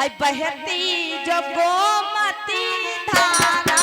है बहती जो गोमती धारा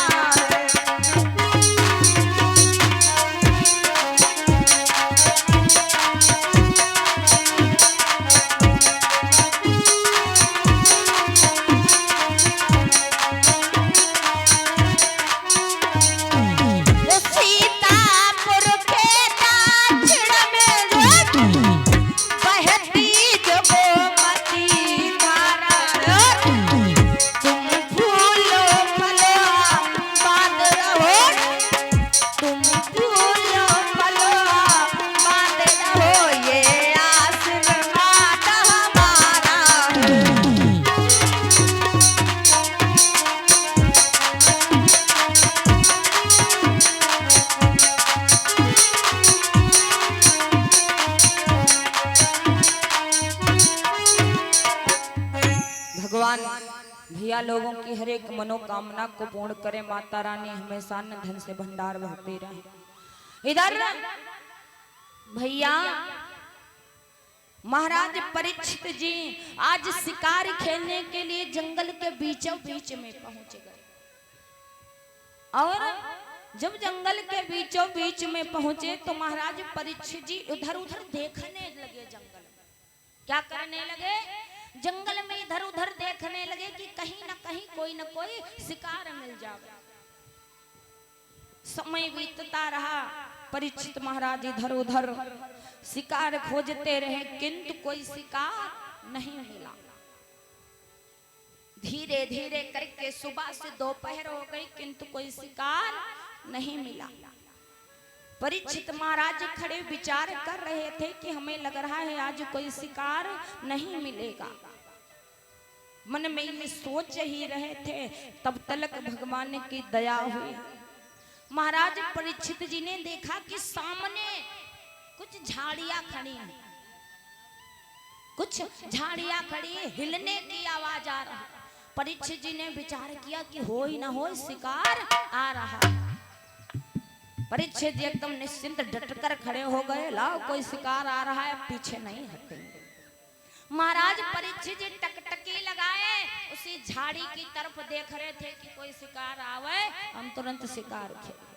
भैया लोगों की हर एक मनोकामना को पूर्ण करे। माता रानी हमेशा अन्न धन से भंडार भरते रहे। इधर भैया महाराज परीक्षित जी आज शिकार खेलने के लिए जंगल के बीचों बीच में पहुंच गए और जब जंगल के बीचों बीच में पहुंचे तो महाराज परीक्षित जी उधर उधर देखने लगे। जंगल में क्या करने लगे? जंगल में इधर उधर देखने लगे कि कहीं ना कहीं कोई ना कोई शिकार मिल जाए। समय बीतता रहा, परीक्षित महाराज इधर उधर शिकार खोजते रहे किंतु कोई शिकार नहीं मिला। धीरे धीरे करके सुबह से दोपहर हो गई किंतु कोई शिकार नहीं मिला। परीक्षित महाराज खड़े विचार कर रहे थे कि हमें लग रहा है आज कोई शिकार नहीं मिलेगा। मन में ये सोच ही रहे थे तब तलक भगवान की दया हुई। महाराज परीक्षित जी ने देखा कि सामने कुछ झाड़ियां खड़ी हैं, कुछ झाड़ियां खड़ी है, हिलने की आवाज आ रही। परीक्षित जी ने विचार किया कि हो ही ना हो शिकार आ रहा। परीक्षित जी एकदम निश्चिंत डटकर खड़े हो गए। लाओ कोई शिकार आ रहा है, पीछे नहीं हटेंगे। महाराज परीक्षित जी टकटकी लगाए उसी झाड़ी की तरफ देख रहे थे कि कोई शिकार आवे हम तुरंत शिकार खेलें।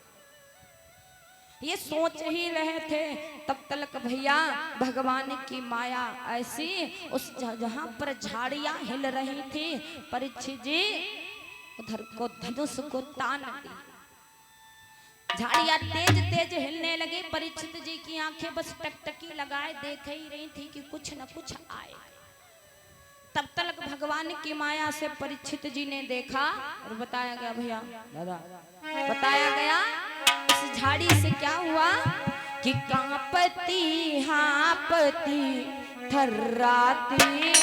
ये सोच ही रहे थे तब तक भैया भगवान की माया ऐसी उस जहां पर झाड़ियां हिल रही थी परीक्षित जी उधर को धनुष को तान दी। झाड़ियां तेज तेज हिलने लगी। परीक्षित जी की आंखें बस टकटकी लगाए देख ही रही थी कि कुछ न कुछ आए। तब तक भगवान की माया से परीक्षित जी ने देखा और बताया गया भैया दादा बताया गया इस झाड़ी से क्या हुआ कि कांपती हांपती थर्राती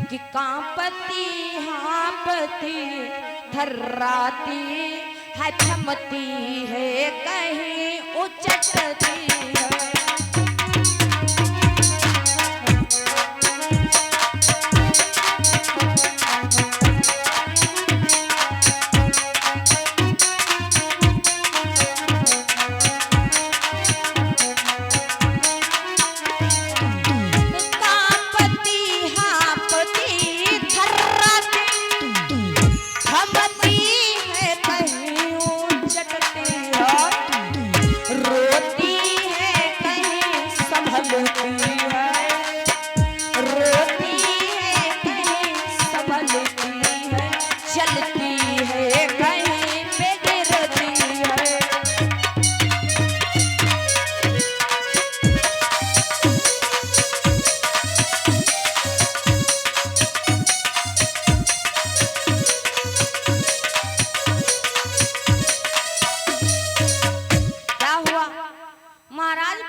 कि कांपती हांपती थर्राती है थमती है कहीं उचटती है।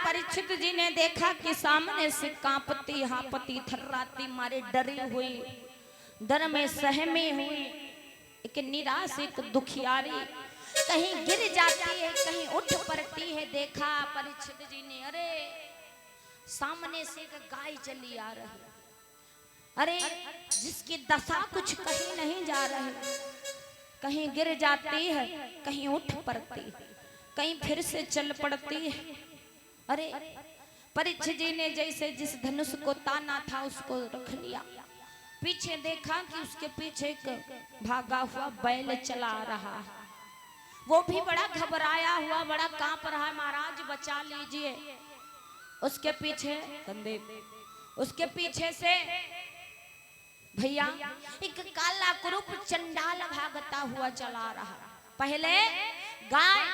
परीक्षित जी ने देखा कि सामने से कांपती हांपती थर्राती मारे डरी हुई डर में सहमी हुई एक निराश एक दुखियारी कहीं गिर जाती है कहीं उठ पड़ती है। देखा परीक्षित जी ने अरे सामने से एक गाय चली आ रही, अरे जिसकी दशा कुछ कहीं नहीं जा रही, कहीं गिर जाती है कहीं उठ पड़ती है कहीं फिर से चल पड़ती है। अरे परीक्षित जी ने जैसे जिस धनुष को ताना था उसको रख लिया। पीछे देखा कि उसके पीछे एक भागा हुआ बैल चला आ रहा है। वो भी बड़ा घबराया हुआ, बड़ा कांप रहा है, महाराज बचा लीजिए। उसके पीछे संदीप, उसके पीछे से भैया एक काला कुरूप चंडाल भागता हुआ चला रहा। पहले गाय,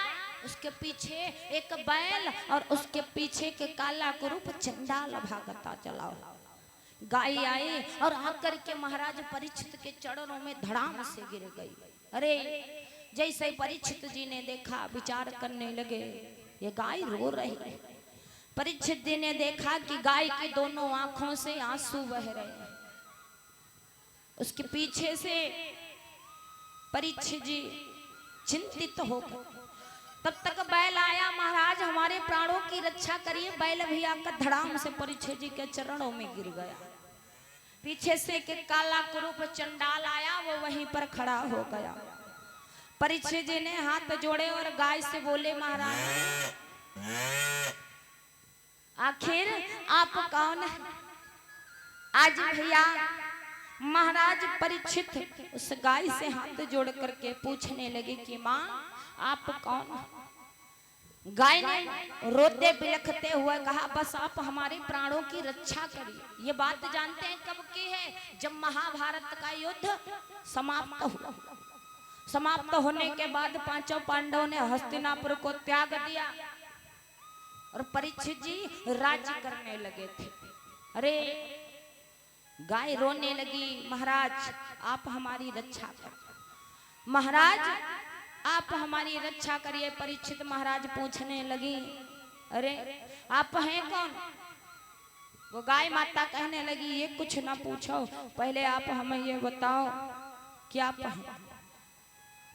उसके पीछे एक बैल और उसके पीछे के काला कुरूप चंडाल भागता चला। गाय आई और आकर के महाराज परीक्षित के चरणों में धड़ाम से गिर गई। अरे जैसे परीक्षित जी ने देखा, विचार करने लगे ये गाय रो रही है। परीक्षित जी ने देखा कि गाय की दोनों आंखों से आंसू बह रहे हैं। उसके पीछे से परीक्षित जी चिंतित हो गए। तब तक बैल आया, महाराज हमारे प्राणों की रक्षा करिए। बैल भी आकर धड़ाम से परीक्षित जी के चरणों में गिर गया। पीछे से के काला कुरूप चंडाल आया, वो वहीं पर खड़ा हो गया। परीक्षित जी ने हाथ जोड़े और गाय से बोले, महाराज आखिर आप कौन है? आज भैया महाराज परीक्षित उस गाय से हाथ जोड़ करके पूछने लगे कि माँ आप कौन? गाय ने रोते बिलखते हुए कहा, बस आप हमारे प्राणों की रक्षा करिए। ये बात जानते हैं कब की है? जब महाभारत का युद्ध समाप्त हुआ। समाप्त होने के बाद पांचों पांडवों ने हस्तिनापुर को त्याग दिया और परीक्षित जी राज्य करने लगे थे। अरे गाय रोने लगी, महाराज आप हमारी रक्षा करिए, महाराज आप हमारी रक्षा करिए। परीक्षित महाराज पूछने लगी, अरे आप हैं कौन? वो गाय माता कहने लगी, ये कुछ ना पूछो, पहले आप हमें ये बताओ कि आप हैं।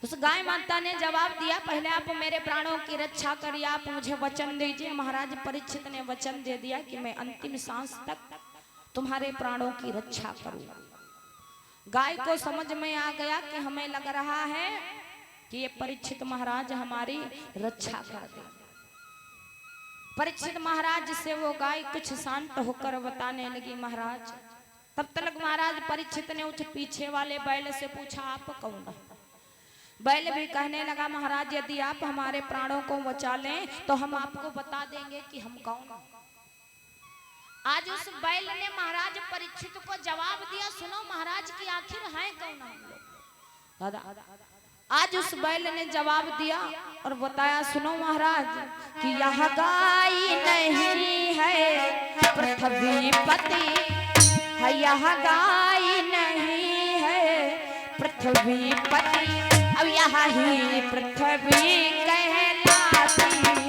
उस गाय माता ने जवाब दिया, पहले आप मेरे प्राणों की रक्षा करिए, आप मुझे वचन दीजिए। महाराज परीक्षित ने वचन दे दिया कि मैं अंतिम सांस तक तुम्हारे प्राणों की रक्षा करूंगा। गाय को समझ में आ गया कि हमें लग रहा है कि ये परीक्षित महाराज हमारी रक्षा कर दे। परीक्षित महाराज से वो गाय कुछ शांत होकर बताने लगी, महाराज। तब तक महाराज परीक्षित ने उस पीछे वाले बैल से पूछा, आप कौन है? बैल भी कहने लगा, महाराज यदि आप हमारे प्राणों को बचा लें तो हम आपको बता देंगे कि हम कौन हैं। आज उस बैल ने महाराज परीक्षित को जवाब दिया, सुनो महाराज की आखिर हैं कौन हम लोग? दादा आज उस बैल ने जवाब दिया और बताया, सुनो महाराज कि यह गाय नहीं है पृथ्वीपति है, यह गाय नहीं है पृथ्वीपति, अब यह ही पृथ्वी कहलाती है।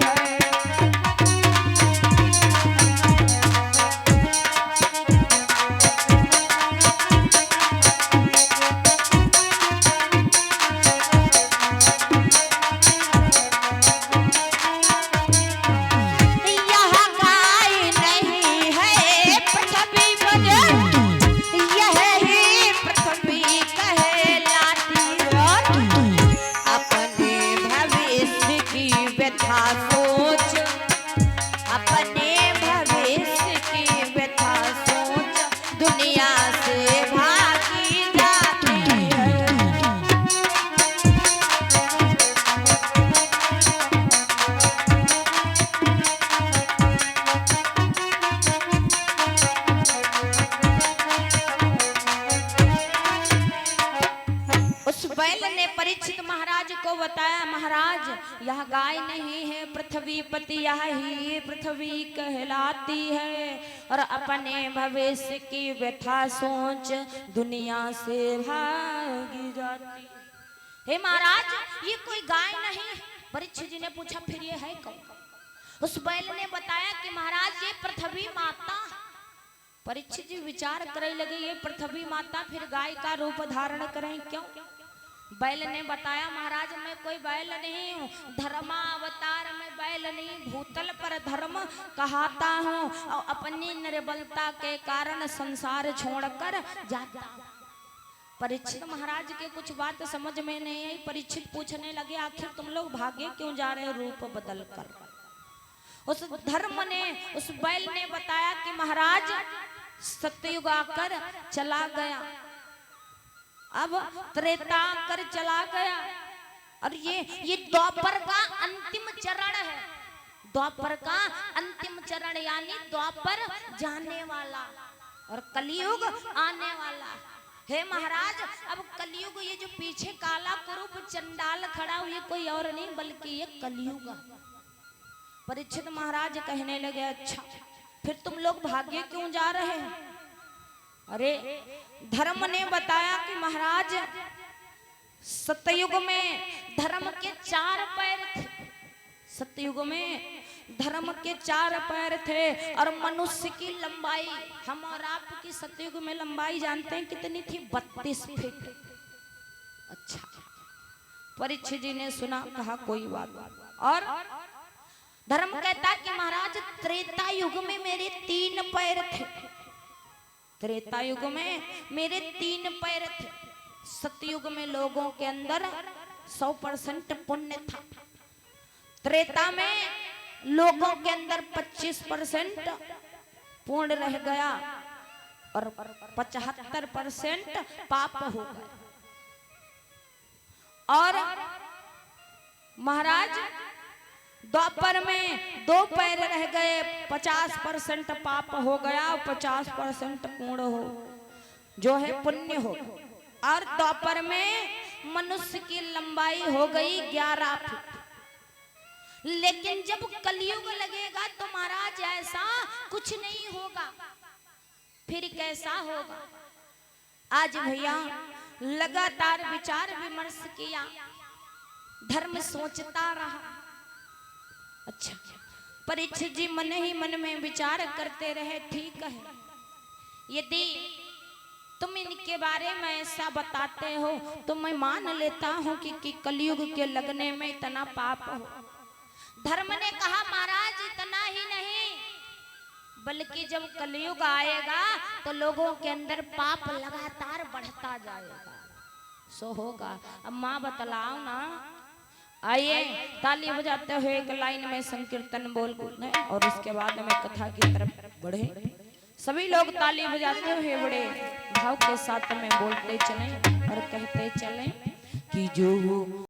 परीक्षित महाराज को बताया, महाराज यह गाय नहीं है पृथ्वीपति, यह ही पृथ्वी कहलाती है और अपने भविष्य की व्यथा सोच दुनिया से भागी जाती। हे महाराज ये कोई गाय नहीं। परीक्षित जी ने पूछा, फिर ये है कौन? उस बैल ने बताया कि महाराज ये पृथ्वी माता। परीक्षित जी विचार करने लगे, ये पृथ्वी माता फिर गाय का रूप धारण करें क्यों? बैल ने बताया, महाराज मैं कोई बैल नहीं हूँ, धर्मावतार में बैल नहीं, भूतल पर धर्म कहता हूँ और अपनी निर्बलता के कारण संसार छोड़कर जाता। परीक्षित महाराज के कुछ बात समझ में नहीं आई। परीक्षित पूछने लगे, आखिर तुम लोग भागे क्यों जा रहे रूप बदल कर? उस धर्म ने, उस बैल ने बताया कि महाराज सतयुग आकर चला गया, अब त्रेता आकर चला गया, और ये द्वापर का अंतिम चरण है। द्वापर का अंतिम चरण यानी द्वापर जाने वाला और कलयुग आने वाला। हे महाराज, अब कलयुग, ये जो पीछे काला कुरूप चंडाल खड़ा हुआ, ये कोई और नहीं बल्कि ये कलयुग। परीक्षित महाराज कहने लगे, अच्छा फिर तुम लोग भाग्य क्यों जा रहे हैं? अरे धर्म ने बताया कि महाराज सतयुग में धर्म के 4 पैर थे। सतयुग में धर्म के 4 पैर थे और मनुष्य की लंबाई, हम और आपकी सतयुग में लंबाई जानते हैं कितनी थी? 32 फीट। अच्छा, परीक्षित जी ने सुना, कहा कोई बात नहीं। और धर्म कहता कि महाराज त्रेता युग में मेरे 3 पैर थे। त्रेता युग में मेरे 3 पैर थे। सतयुग में लोगों के अंदर 100% पुण्य था। त्रेता में लोगों के अंदर 25% पूर्ण रह गया और 75% पाप हो गया। और महाराज द्वापर में 2 पैर रह गए, 50% पाप हो गया, 50% पूर्ण हो जो है पुण्य हो। और द्वापर में मनुष्य की लंबाई हो गई 11 फीट। लेकिन जब कलयुग लगेगा तो महाराज ऐसा कुछ नहीं होगा। फिर कैसा होगा? आज भैया लगातार विचार विमर्श किया, धर्म सोचता रहा। अच्छा, परीक्षित जी मन ही मन में विचार करते रहे, ठीक है, यदि तुम इनके बारे में ऐसा बताते हो तो मैं मान लेता हूं कि कलयुग के लगने में इतना पाप हो। धर्म ने कहा महाराज इतना ही नहीं, बल्कि जब कलयुग आएगा तो लोगों के अंदर पाप लगातार बढ़ता जाएगा। सो होगा। अब माँ बतलाओ ना। आइए ताली बजाते हुए एक लाइन में संकीर्तन बोल और उसके बाद में कथा की तरफ बढ़े। सभी लोग ताली बजाते हुए बड़े भाव के साथ में बोलते चलें और कहते चलें कि जो